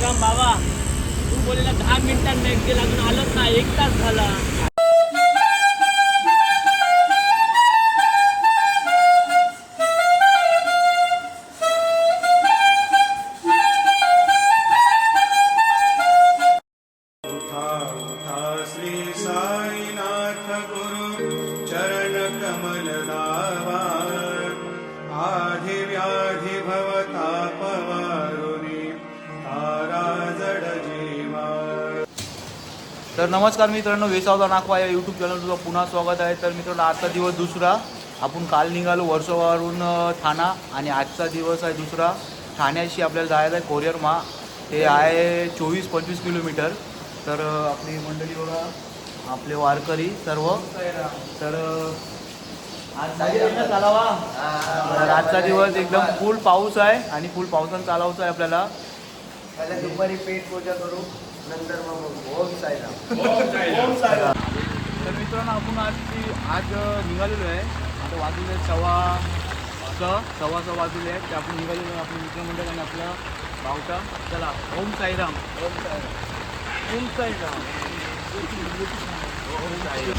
साईराम बाबा, तू बोलेला 10 मिनिटात बॅग गेला, अजून आलोच ना, 1 तास झाला. तर नमस्कार मित्रांनो, वेसावदा नाखवा या यूट्यूब चॅनल तुझं पुन्हा स्वागत आहे. तर मित्रांनो, आजचा दिवस दुसरा. आपण काल निघालो वर्सोवावरून ठाणा आणि आजचा दिवस आहे दुसरा. ठाण्याशी आपल्याला जायचं आहे कोरियर मा. ते आहे 24-25 किलोमीटर. तर आपली मंडळी बघा, आपले वारकरी सर्व. तर आज चालावा. तर आजचा दिवस एकदम फुल पाऊस आहे आणि फुल पावसानं चालवायचं आहे आपल्याला. पहिले दुपारी पेट पूजा करू, नंतर मग ओम साईराम. तर मित्रांनो, आपण आज निघालेलो आहे. आता वाजले 6:15 वाजले आहेत. ते आपण निघालेलो आहे आपले मित्रमंडळ आणि आपलं गावटा. चला, ओम साईराम. ओम साईराम. ओम साईराम. ओम साईराम.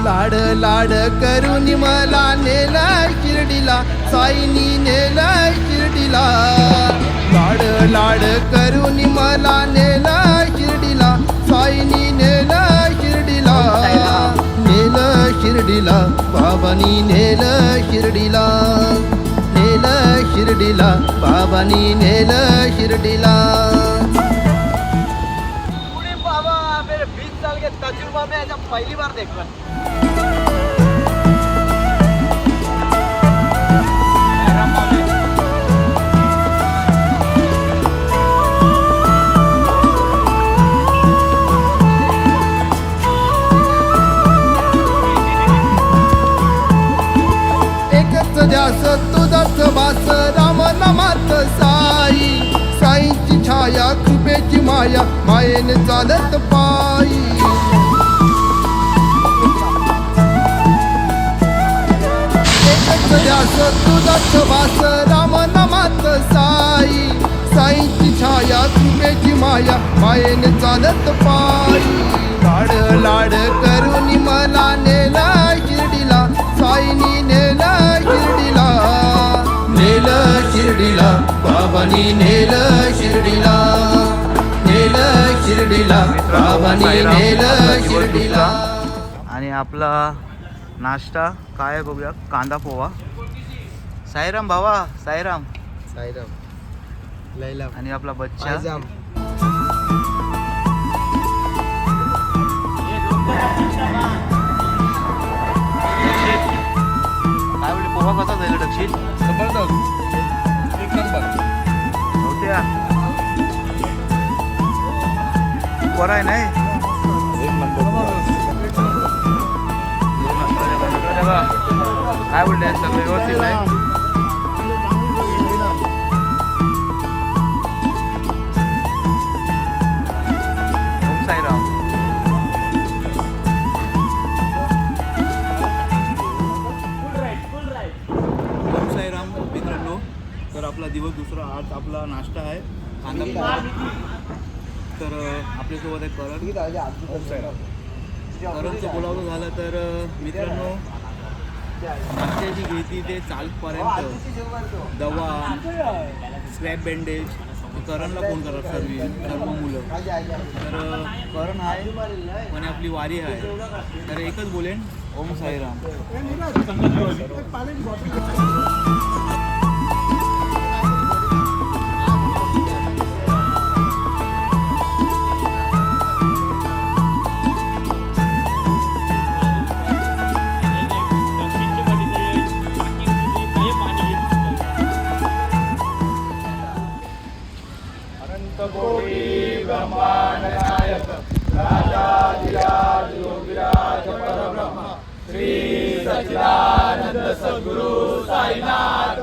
लाड लाड करून मला नेलाय शिर्डीला, साईनी नेलाय शिर्डीला. लाड लाड करून मला नेलाय शिर्डीला, साईनी नेलाय शिर्डीला. नेलं शिर्डीला, बाबानी नेलं शिर्डीला. नेलं शिर्डीला, बाबानी नेलं शिर्डीला. बाबा मेरे 20 साल के तजुर्बा में ऐसा पहली बार देख रहा. एकच ध्यास तुझाच वास, राम नामात साई. साईंची छाया, कृपेची माया, मायेने चालत पायी. एकच ध्यास तुझाच वास, राम नामात साई. साईंची छाया, कृपेची माया, मायेने चालत पायी. लाड लाड करून मला नेला शिर्डीला, साईनी नेला शिर्डीला. नेलं शिर्डीला, बाबानी नेलं शिर्डीला. नेलं शिर्डीला, बाबानी नेलं शिर्डीला. आणि आपला नाश्ता काय आहे बघूया. कांदा पोहा. साईराम भावा. साईराम. साईराम. लैला. आणि आपला बच्चा. आजाम. काय बोलले, पोहा कसा जाईल दक्षिण? नव्हत्या बरं आहे नाही. काय बोलले, सगळं व्यवस्थित नाही. ओम साईराम. ओम साईराम मित्रांनो. तर आपला दिवस दुसरा. आज आपला नाश्ता आहे कांदा पोहा. तर आपल्यासोबत आहे करण. करणचं बोलावं झालं तर मित्रांनो, नाश्त्याची घेती ते चालपर्यंत दवा, स्क्रॅप बँडेज. करणला फोन करा सर्व मुलं. तर करण आहे आणि आपली वारी आहे. तर एकच बोलेन, ओम साईराम. सच्चिदानंद सद्गुरु साईनाथ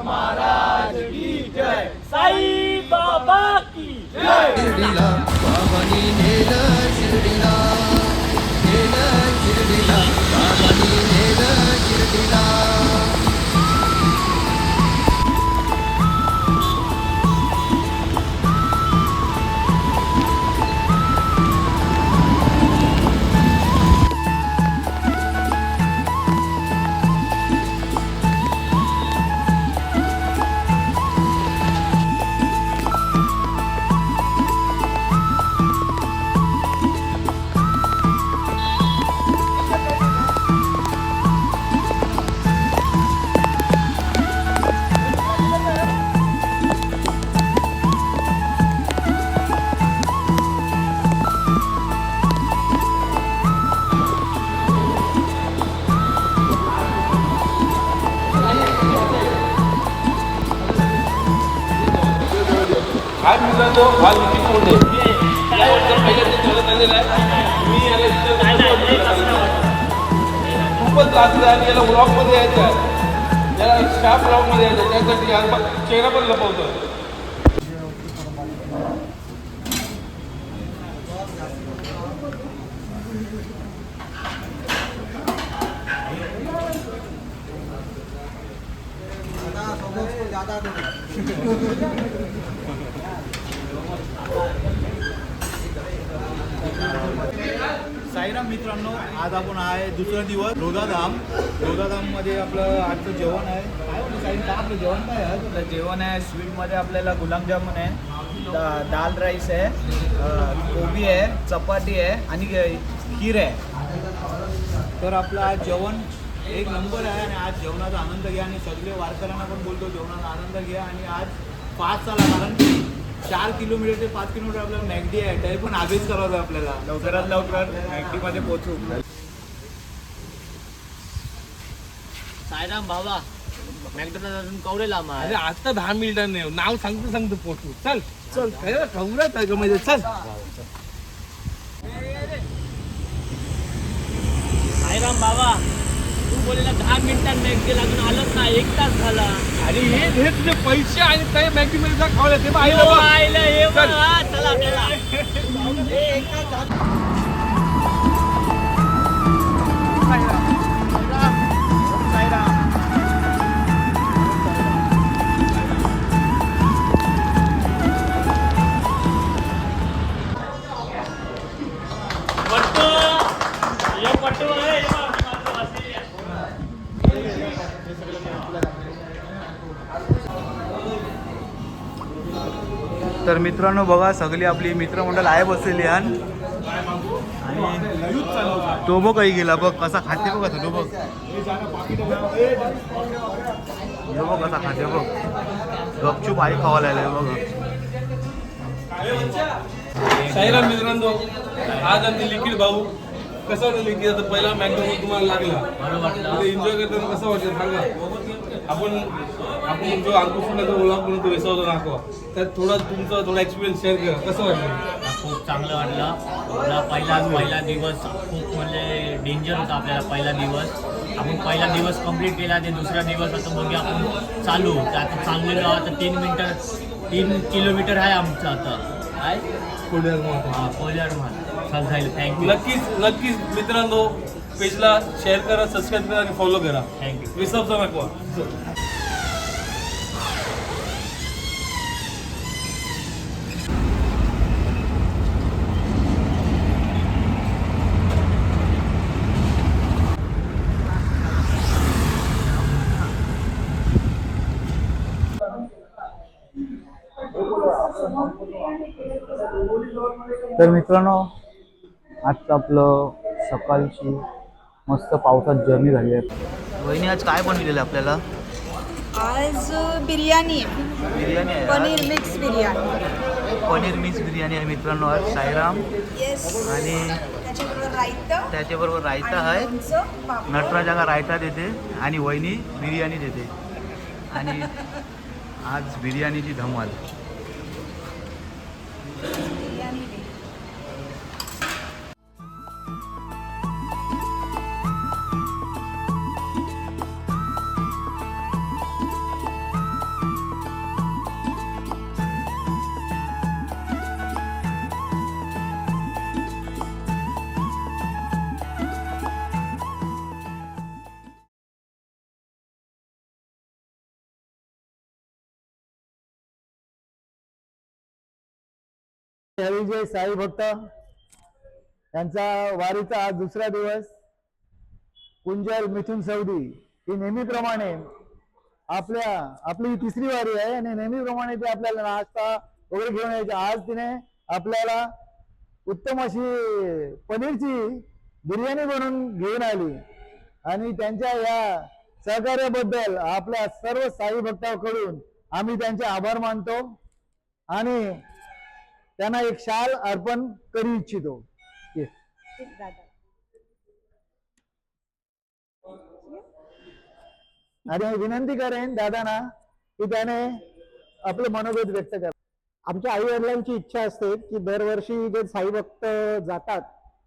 आज मित्रांनो हा निखिल कोंडे यावर पहिल्यांदा चालत आलेला आहे. मी याला खूपच त्रास आहे आणि याला व्लॉगमध्ये यायचं आहे, याला स्टाफ व्लॉगमध्ये यायचं आहे, त्यासाठी याला चेहरा पण लपवतो. साईराम मित्रांनो, आज आपण आहे दुसरा दिवस रोदाधाममध्ये आपलं आजचं जेवण आहे. काय होतं साईन, काय आपलं जेवण काय आहे? आपलं जेवण आहे. स्वीटमध्ये आपल्याला गुलाबजामुन आहे, दाल राईस आहे, कोबी आहे, चपाती आहे आणि खीर आहे. तर आपलं आज जेवण एक नंबर आहे आणि आज जेवणाचा आनंद घ्या आणि सगळे वारकऱ्यांना पण बोलतो जेवणाचा आनंद घ्या. आणि आज 5 चला, कारण की 4 किलोमीटर ते 5 किलोमीटर आपल्याला मॅगडी आहे, तरी पण आधीच करावं आहे आपल्याला. लवकरात लवकर मॅगडीमध्ये पोहोचू. साईराम बाबा, मॅकडॉनल्ड अजून कवरे लांब आहे. अरे आता 10 मिनिटांनी नाव सांगतो पोचू. चल चल काय खवरात आहे का म्हणजे. चल साईराम बाबा, तू बोललेला 10 मिनिटात मॅगडी लागून आलोच ना, 1 तास झाला. आणि हे तुझे पैसे आणि काही मॅगी मध्ये जा खावले ते पाहिलं हो, बघ. आईला ये बघ. चल. हा, चला चला. पट्टू, ये पट्टू आहे, ये बघ, माझं वासी आहे. तर मित्रांनो बघा, सगळी आपली मित्रमंडळ आहे बसलेली आणि तो बघ काही गेला बघ, कसा खाते बघ तो बघ, बघ कसा खाते बघ, गपचूप आई खावायला आलाय बघ. साईराम मित्रांनो, आज आमचे लिक्विड भाऊ कसं वाटतं. लिक्विड आता पहिला मॅकडॉनल्ड तुम्हाला लागला, बरं वाटलं. एन्जॉय करताना कसं वाटतं सांगा. आपण जो अंकुशला जो ओळख म्हणून तो विसरतो दाखवा, त्यात थोडा एक्सपिरियन्स शेअर करा. कसं वाटलं? खूप चांगलं वाटलं. आपला पहिला दिवस खूप म्हणजे डेंजर होता. आपल्याला पहिला दिवस, आपण पहिला दिवस कंप्लीट केला. ते दुसरा दिवस आता बघूया आपण चालू. तर आता चांगलेलं आता 3 किलोमीटर आहे आमचं आता. काय कोल्यार माल चल जाईल. थँक्यू. नक्कीच मित्रांनो, पेजला शेअर करा, सबस्क्राईब करा आणि फॉलो करा. थँक्यू. विसरता नको. तर मित्रांनो, आजचं आपलं सकाळची मस्त पावसात जर्नी झाली आहे. वहिनी आज काय बनवलेलं आपल्याला? आज बिर्याणी आहे. बिर्याणी आहे, पनीर मिक्स बिर्याणी. पनीर मिक्स बिर्याणी आहे मित्रांनो आज. साईराम येस. आणि त्याच्याबरोबर रायता, त्याच्याबरोबर रायता आहे. लोणचं, पापड. नटराजाला रायता देते आणि वहिनी बिर्याणी देते. आणि आज बिर्याणीची धमाल. बिर्याणी दे. जे साई भक्त यांचा वारीचा आज दुसरा दिवस. कुंजल मिथुन सौदी ही नेहमीप्रमाणे आपली तिसरी वारी आहे आणि नेहमीप्रमाणे ते आपल्याला नाश्ता वगैरे घेऊन यायचे. आज तिने आपल्याला उत्तम अशी पनीरची बिर्याणी बनवून घेऊन आली आणि त्यांच्या या सहकार्याबद्दल आपल्या सर्व साई भक्तांकडून आम्ही त्यांचे आभार मानतो आणि त्यांना एक शाल अर्पण करू इच्छितो. आणि विनंती करेन दादांना की त्याने आपलं मनोगत व्यक्त करा. आमच्या आई वडिलांची इच्छा असते की दरवर्षी जे साई भक्त जातात,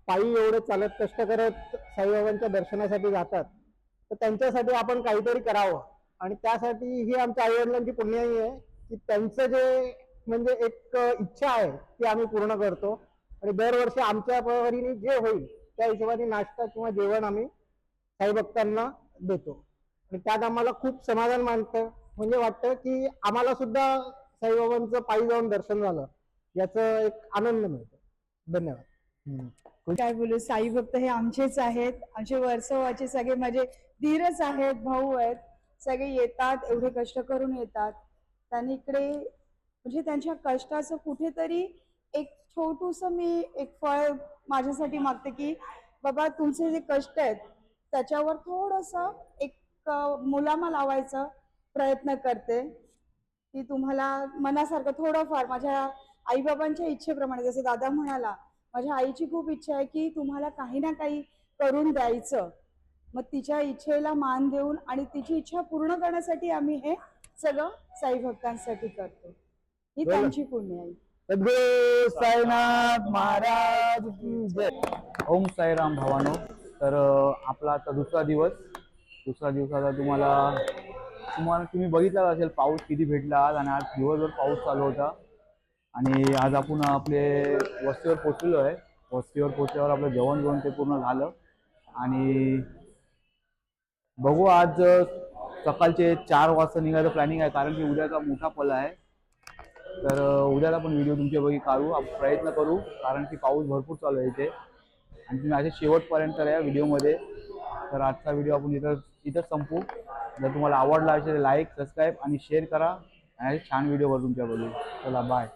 पायी एवढे चालत कष्ट करत साईबाबांच्या दर्शनासाठी जातात, तर त्यांच्यासाठी आपण काहीतरी करावं. आणि त्यासाठी ही आमच्या आई वडिलांची पुण्याई आहे की त्यांचं जे म्हणजे एक इच्छा आहे ती आम्ही पूर्ण करतो. आणि दरवर्षी आमच्या परीने जे होईल त्या हिशोबाने नाश्ता किंवा जेवण आम्ही साई भक्तांना देतो. आणि त्यात आम्हाला खूप समाधान म्हणजे वाटतं की आम्हाला सुद्धा साईबाबांचं पायी जाऊन दर्शन झालं याचं एक आनंद मिळतो. धन्यवाद. काय बोलू, साई भक्त हे आमचेच आहेत, आमचे वर्सोवाचे सगळे माझे धीरच आहेत, भाऊ आहेत, सगळे येतात, एवढे कष्ट करून येतात. त्यांनी इकडे म्हणजे त्यांच्या कष्टाचं कुठेतरी एक छोटूसं मी एक फळ माझ्यासाठी मागते की बाबा तुमचे जे कष्ट आहेत त्याच्यावर थोडंसं एक मुलामा लावायचा प्रयत्न करते की तुम्हाला मनासारखं थोडंफार माझ्या आईबाबांच्या इच्छेप्रमाणे, जसं दादा म्हणाला, माझ्या आईची खूप इच्छा आहे की तुम्हाला काही ना काही करून द्यायचं. मग तिच्या इच्छेला मान देऊन आणि तिची इच्छा पूर्ण करण्यासाठी आम्ही हे सगळं साई भक्तांसाठी करतो. ही त्यांची पुण्य आहे. सद्गुरू साईनाथ महाराज की जय. ओम साईराम भावानो. तर आपला आता दुसरा दिवसाचा तुम्ही बघितला असेल पाऊस किती भेटला आज, आणि आज दिवसभर पाऊस चालू होता. आणि आज आपण आपले वस्तीवर पोचलेलो आहे. वस्तीवर पोचल्यावर आपलं जेवण घेऊन ते पूर्ण झालं. आणि बघू, आज सकाळचे 4 वाजता निघायचं प्लॅनिंग आहे, कारण की उद्याचा मोठा पल्ला आहे. तर उद्याला पण व्हिडिओ तुमच्या बघी काढू, आपण प्रयत्न करू, कारण की पाऊस भरपूर चालू आहे इथे. आणि तुम्ही असे शेवटपर्यंत या व्हिडिओमध्ये. तर आजचा व्हिडिओ आपण इथं संपू. जर तुम्हाला आवडला असेल लाईक, सबस्क्राईब आणि शेअर करा. आणि छान व्हिडिओ बघू तुमच्या बघू. चला बाय.